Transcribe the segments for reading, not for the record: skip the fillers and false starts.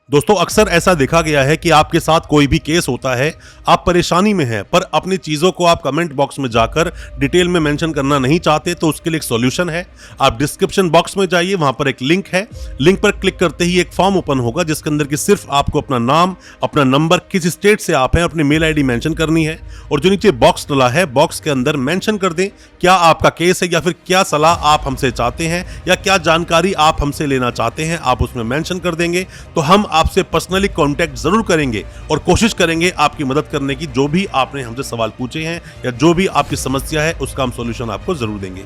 दोस्तों अक्सर ऐसा देखा गया है कि आपके साथ कोई भी केस होता है, आप परेशानी में हैं पर अपनी चीज़ों को आप कमेंट बॉक्स में जाकर डिटेल में मेंशन करना नहीं चाहते, तो उसके लिए एक सॉल्यूशन है। आप डिस्क्रिप्शन बॉक्स में जाइए, वहां पर एक लिंक है, लिंक पर क्लिक करते ही एक फॉर्म ओपन होगा जिसके अंदर कि सिर्फ आपको अपना नाम, अपना नंबर, किस स्टेट से आप हैं, अपनी मेल आईडी मेंशन करनी है और जो नीचे बॉक्स डला है बॉक्स के अंदर मेंशन कर दें क्या आपका केस है या फिर क्या सलाह आप हमसे चाहते हैं या क्या जानकारी आप हमसे लेना चाहते हैं। आप उसमें मेंशन कर देंगे तो हम आपसे पर्सनली कांटेक्ट जरूर करेंगे और कोशिश करेंगे आपकी मदद करने की। जो भी आपने हमसे सवाल पूछे हैं या जो भी आपकी समस्या है उसका हम सॉल्यूशन आपको जरूर देंगे।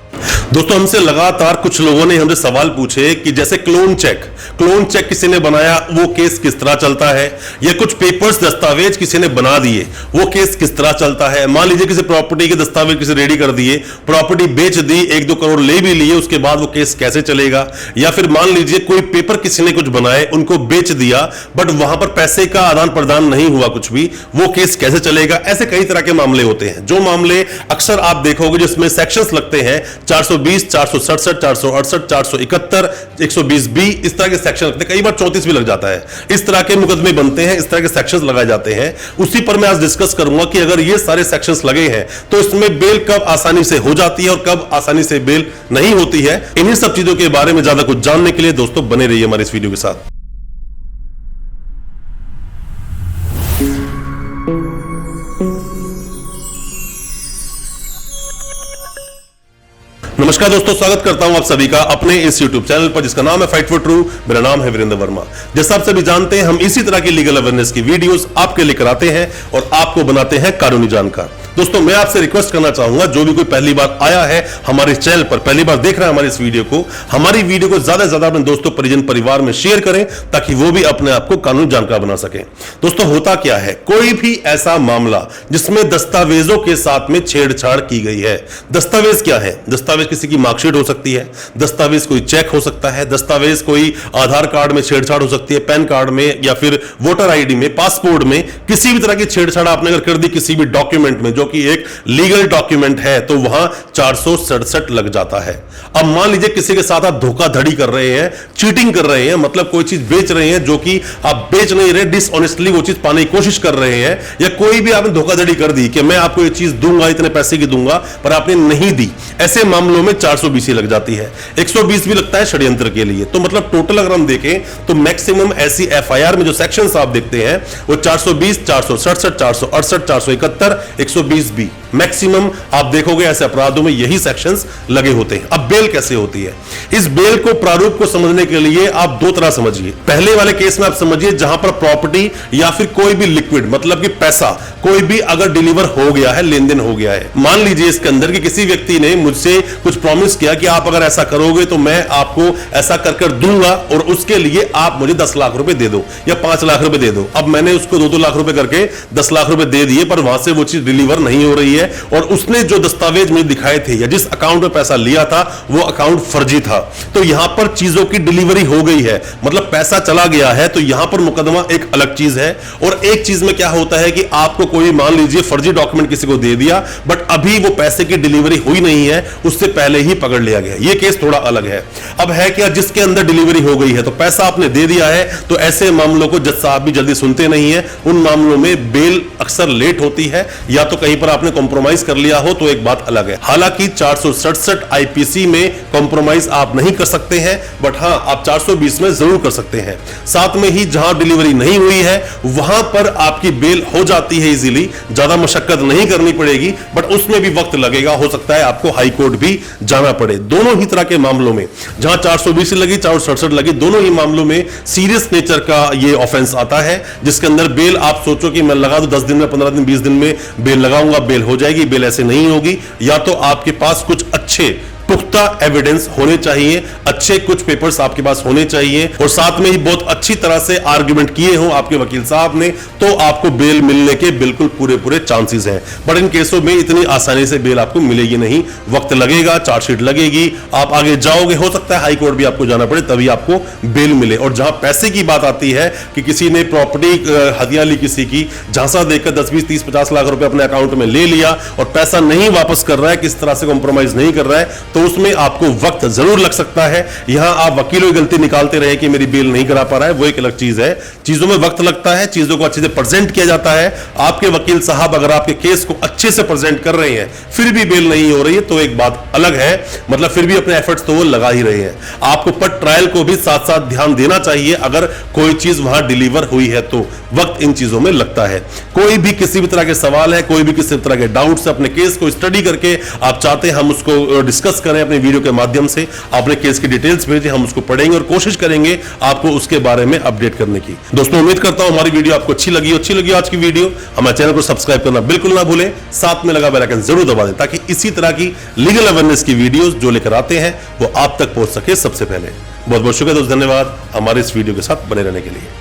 दोस्तों हमसे लगातार कुछ लोगों ने हमसे सवाल पूछे कि जैसे क्लोन चेक किसी ने बनाया, वो केस किस तरह चलता है, या कुछ पेपर्स दस्तावेज किसी ने बना दिए, वो केस किस तरह चलता है। मान लीजिए किसी प्रॉपर्टी के दस्तावेज किसी रेडी कर दिए, प्रॉपर्टी बेच दी, 1-2 करोड़ ले भी लिए, उसके बाद वो केस कैसे चलेगा। या फिर मान लीजिए कोई पेपर किसी ने कुछ बनाए, उनको बेच दिया बट वहां पर पैसे का आदान प्रदान नहीं हुआ कुछ भी, वो केस कैसे चलेगा। ऐसे कई तरह के मामले होते हैं, जो मामले अक्सर आप देखोगे जिसमें सेक्शंस लगते हैं 420, 467, 468, 471, 120B, इस तरह के सेक्शन लगते हैं, कई बार 34 भी लग जाता है। इस तरह के मुकदमे बनते हैं, इस तरह के सेक्शंस लगाए जाते हैं। उसी पर मैं आज डिस्कस करूंगा कि अगर ये सारे सेक्शंस लगे हैं तो इसमें बेल कब आसानी से हो जाती है और कब आसानी से बेल नहीं होती है। इन्हीं सब चीजों के बारे में ज्यादा कुछ जानने के लिए दोस्तों बने रहिए हमारे इस वीडियो के साथ। नमस्कार दोस्तों, स्वागत करता हूं आप सभी का अपने इस YouTube चैनल पर जिसका नाम है फाइट फॉर ट्रू। मेरा नाम है वीरेंद्र वर्मा। जैसा आप सभी जानते हैं हम इसी तरह की लीगल अवेयरनेस की वीडियोस आपके लिए कराते हैं और आपको बनाते हैं कानूनी जानकार। दोस्तों मैं आपसे रिक्वेस्ट करना चाहूंगा, जो भी कोई पहली बार आया है हमारे चैनल पर, पहली बार देख रहा है हमारी इस वीडियो को, हमारी वीडियो को ज्यादा से ज्यादा अपने दोस्तों, परिजन, परिवार में शेयर करें ताकि वो भी अपने आप को कानूनी जानकार बना सके। दोस्तों होता क्या है, कोई भी ऐसा मामला जिसमें दस्तावेजों के साथ में छेड़छाड़ की गई है। दस्तावेज क्या है? दस्तावेज किसी की मार्कशीट हो सकती है, दस्तावेज कोई चेक हो सकता है, दस्तावेज कोई आधार कार्ड में छेड़छाड़ हो सकती है, पैन कार्ड में या फिर वोटर आईडी में, पासपोर्ट में, किसी भी तरह की छेड़छाड़ आपने अगर कर दी किसी भी डॉक्यूमेंट में जो कि एक लीगल डॉक्यूमेंट है, तो वहां 467 लग जाता है। अब मान लीजिए किसी के साथ आप धोखाधड़ी कर रहे हैं, चीटिंग कर रहे हैं, मतलब कोई चीज बेच रहे हैं जो कि आप बेच नहीं रहे, डिसऑनेस्टली वो चीज पाने की कोशिश कर रहे हैं, या कोई भी आपने धोखाधड़ी कर दी कि मैं आपको ये चीज दूंगा, इतने पैसे की दूंगा, पर आपने नहीं दी। ऐसे मामलों में 420 लग जाती है, 120 भी लगता है षड्यंत्र के लिए। तो मतलब टोटल अगर हम देखें तो मैक्सिमम ऐसी एफआईआर में जो सेक्शंस आप देखते हैं वो 420, 467, 468, 471, 120B मैक्सिमम आप देखोगे ऐसे अपराधों में यही सेक्शंस लगे होते हैं। अब बेल कैसे होती है? इस बेल को, प्रारूप को समझने के लिए आप दो तरह समझिए। पहले वाले केस में आप समझिए जहां पर प्रॉपर्टी या फिर कोई भी लिक्विड, मतलब कि पैसा कोई भी अगर डिलीवर हो गया है, लेन देन हो गया है। मान लीजिए इसके अंदर कि किसी व्यक्ति ने मुझसे कुछ प्रॉमिस किया कि आप अगर ऐसा करोगे तो मैं आपको ऐसा कर दूंगा और उसके लिए आप मुझे 10 लाख रुपए दे दो या 5 लाख रुपए दे दो। अब मैंने उसको 2-2 लाख रुपए करके 10 लाख रुपए दे दिए, पर वहां से वो चीज डिलीवर नहीं हो रही है और उसने जो दस्तावेज मुझे दिखाए थे या जिस अकाउंट में पैसा लिया था वो अकाउंट फर्जी था। तो यहां पर चीजों की डिलीवरी हो गई है, मतलब पैसा चला गया है, तो यहां पर मुकदमा एक अलग चीज है। और एक चीज में क्या होता है कि आपको कोई, मान लीजिए फर्जी डॉक्यूमेंट किसी को दे दिया बट अभी वो पैसे की डिलीवरी हुई नहीं है, उससे पहले ही पकड़ लिया गया। ये केस थोड़ा अलग है। अब है क्या, जिसके अंदर डिलीवरी हो गई है तो पैसा आपने दे दिया है, तो ऐसे मामलों को जज साहब भी जल्दी सुनते नहीं है। उन मामलों में बेल अक्सर लेट होती है, या तो कहीं पर आपने कॉम्प्रोमाइज कर लिया हो तो एक बात अलग है। हालांकि 467 आईपीसी में कॉम्प्रोमाइज आप नहीं कर सकते हैं, बट हां आप 420 में जरूर कर सकते हैं। साथ में ही जहां डिलीवरी नहीं हुई है वहां पर आपकी बेल हो जाती है इजीली, ज्यादा मशक्कत नहीं करनी पड़ेगी, बट उसमें भी वक्त लगेगा, हो सकता है आपको हाई कोर्ट भी जाना पड़े। दोनों ही तरह के मामलों में, जहां 420 लगी, 467 लगी, दोनों ही मामलों में सीरियस नेचर का ये ऑफेंस आता है, जिसके अंदर बेल आप सोचो कि मैं लगा दूं 10 दिन में, 15 दिन, 20 दिन में बेल लगाऊंगा, बेल हो जाएगी। बेल ऐसे नहीं होगी। या तो आपके पास कुछ अच्छे पुख्ता एविडेंस होने चाहिए, अच्छे कुछ पेपर्स आपके पास होने चाहिए और साथ में ही बहुत अच्छी तरह से आर्गुमेंट किए हो आपके वकील साहब ने, तो आपको बेल मिलने के बिल्कुल पूरे चांसेस हैं। बट इन केसों में इतनी आसानी से बेल आपको मिलेगी नहीं, वक्त लगेगा, चार्जशीट लगेगी, आप आगे जाओगे, हो सकता है हाई कोर्ट भी आपको जाना पड़े तभी आपको बेल मिले। और जहां पैसे की बात आती है कि किसी ने प्रॉपर्टी हथिया ली, किसी की झांसा देकर 10, 20, 30, 50 लाख रुपए अपने अकाउंट में ले लिया और पैसा नहीं वापस कर रहा है, किस तरह से कॉम्प्रोमाइज नहीं कर रहा है, तो तो उसमें आपको वक्त जरूर लग सकता है। यहां आप वकीलों की गलती निकालते रहे कि मेरी बेल नहीं करा पा रहा है, वो एक अलग चीज है। चीजों में वक्त लगता है, चीजों को अच्छे से प्रेजेंट किया जाता है। आपके वकील साहब अगर आपके केस को अच्छे से प्रेजेंट कर रहे हैं फिर भी बेल नहीं हो रही है तो एक बात अलग है, मतलब फिर भी अपने एफर्ट्स तो वो लगा ही रहे हैं। आपको पर ट्रायल को भी साथ साथ ध्यान देना चाहिए। अगर कोई चीज वहां डिलीवर हुई है तो वक्त इन चीजों में लगता है। कोई भी किसी भी तरह के सवाल है, कोई भी किसी तरह के डाउट्स, अपने केस को स्टडी करके आप चाहते हैं हम उसको डिस्कस करें अपने वीडियो के माध्यम से, अपने केस की डिटेल्स भेजें, हम उसको पढ़ेंगे और कोशिश करेंगे आपको उसके बारे में अपडेट करने की। दोस्तों उम्मीद करता हूं हमारी वीडियो आपको अच्छी लगी आज की वीडियो। हमारे चैनल को सब्सक्राइब करना बिल्कुल ना भूलें, साथ में लगा बेल आइकन जरूर दबा दें ताकि इसी तरह की लीगल अवेयरनेस की वीडियोस जो लेकर आते हैं वो आप तक पहुंच सके सबसे पहले। बहुत बहुत शुक्रिया दोस्त, धन्यवाद हमारे इस वीडियो के साथ बने रहने के लिए।